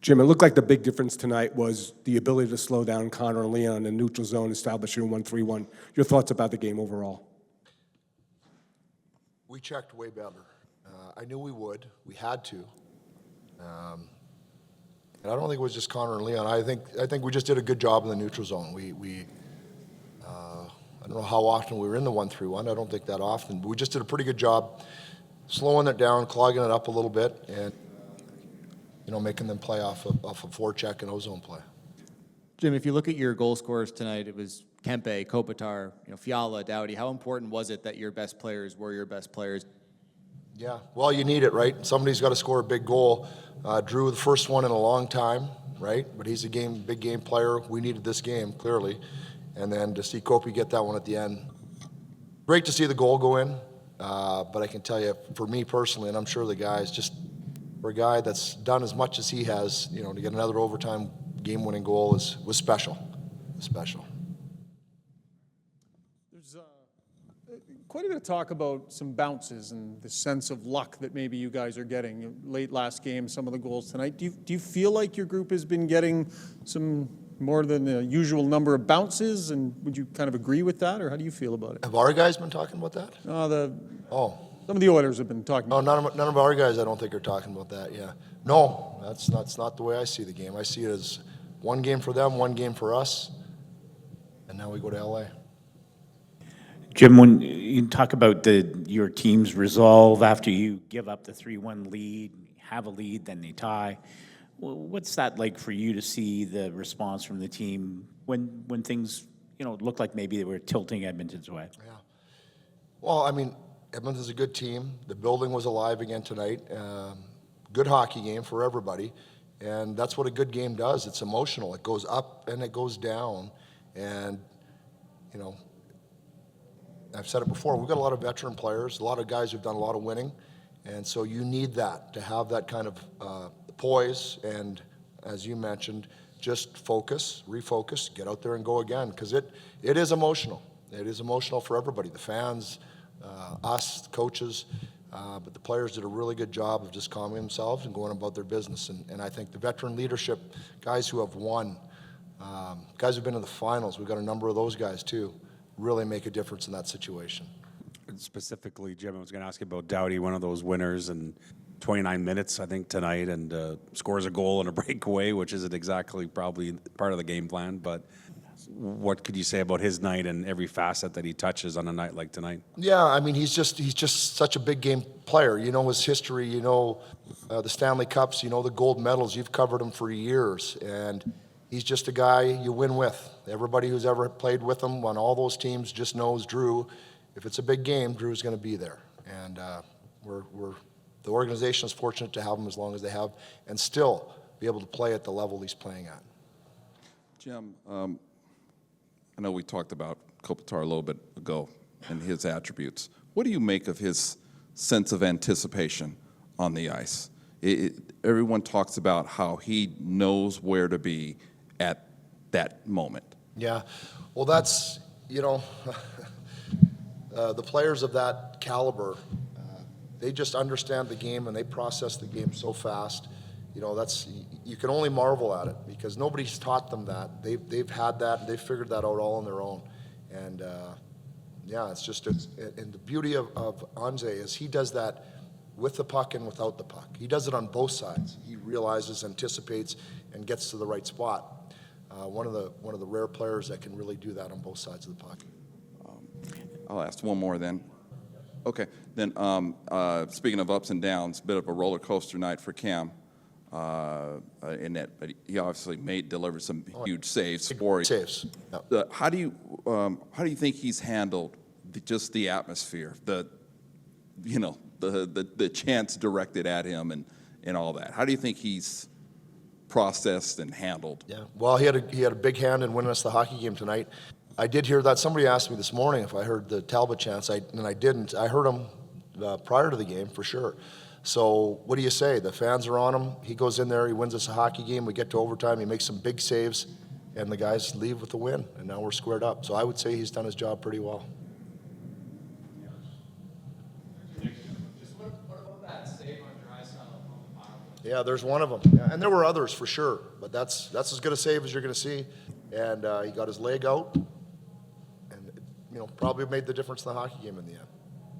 Jim, it looked like the big difference tonight was the ability to slow down Connor and Leon in the neutral zone, establish your 1-3-1. Your thoughts about the game overall? We checked way better. I knew we would. We had to. And I don't think it was just Connor and Leon. I think we just did a good job in the neutral zone. I don't know how often we were in the 1-3-1. I don't think that often. But we just did a pretty good job slowing it down, clogging it up a little bit, and making them play off a forecheck and ozone play. Jim, if you look at your goal scorers tonight, it was Kempe, Kopitar, Fiala, Doughty. How important was it that your best players were your best players? Yeah, well, you need it, right? Somebody's got to score a big goal. Drew, the first one in a long time, right? But he's a big game player. We needed this game, clearly. And then to see Kopi get that one at the end. Great to see the goal go in. But I can tell you, for me personally, and I'm sure the guys, just for a guy that's done as much as he has, to get another overtime game-winning goal was special. Special. There's quite a bit of talk about some bounces and the sense of luck that maybe you guys are getting. Late last game, some of the goals tonight. Do you feel like your group has been getting some more than the usual number of bounces, and would you kind of agree with that, or how do you feel about it? Have our guys been talking about that? Some of the Oilers have been talking about it. None of our guys, I don't think, are talking about that, yeah. No, that's not the way I see the game. I see it as one game for them, one game for us, and now we go to L.A. Jim, when you talk about your team's resolve after you give up the 3-1 lead, have a lead, then they tie, what's that like for you to see the response from the team when things, looked like maybe they were tilting Edmonton's way? Yeah. Well, I mean, Edmonton's a good team. The building was alive again tonight. Good hockey game for everybody. And that's what a good game does. It's emotional. It goes up and it goes down. And, I've said it before, we've got a lot of veteran players, a lot of guys who've done a lot of winning. And so you need that, to have that kind of poise and, as you mentioned, just focus, refocus, get out there and go again. Because it is emotional. It is emotional for everybody, the fans, us, the coaches. But the players did a really good job of just calming themselves and going about their business. And I think the veteran leadership, guys who have won, guys who've been in the finals, we've got a number of those guys too, really make a difference in that situation. And specifically, Jim, I was going to ask you about Doughty, one of those winners in 29 minutes, I think, tonight, and scores a goal and a breakaway, which isn't exactly probably part of the game plan, but what could you say about his night and every facet that he touches on a night like tonight? Yeah, I mean, he's just such a big game player. You know his history, the Stanley Cups, the gold medals. You've covered him for years, and he's just a guy you win with. Everybody who's ever played with him on all those teams just knows Drew. If it's a big game, Drew's going to be there, and the organization is fortunate to have him as long as they have, and still be able to play at the level he's playing at. Jim, I know we talked about Kopitar a little bit ago and his attributes. What do you make of his sense of anticipation on the ice? Everyone talks about how he knows where to be at that moment. Yeah, well, that's, the players of that caliber, they just understand the game and they process the game so fast. You can only marvel at it because nobody's taught them that. They've had that, and they've figured that out all on their own. And and the beauty of Anze is he does that with the puck and without the puck. He does it on both sides. He realizes, anticipates, and gets to the right spot. One of the rare players that can really do that on both sides of the puck. I'll ask one more then. Okay, then speaking of ups and downs, a bit of a roller coaster night for Cam. In that, but he obviously delivered some huge saves for you. Saves. Yep. How do you think he's handled just the atmosphere, the chants directed at him and all that? How do you think he's processed and handled? Yeah. Well, he had a big hand in winning us the hockey game tonight. I did hear that. Somebody asked me this morning if I heard the Talbot chants, and I didn't. I heard them prior to the game for sure. So what do you say? The fans are on him. He goes in there. He wins us a hockey game. We get to overtime. He makes some big saves, and the guys leave with the win. And now we're squared up. So I would say he's done his job pretty well. Yeah, there's one of them. Yeah, and there were others for sure, but that's as good a save as you're going to see. And he got his leg out, and probably made the difference in the hockey game in the end.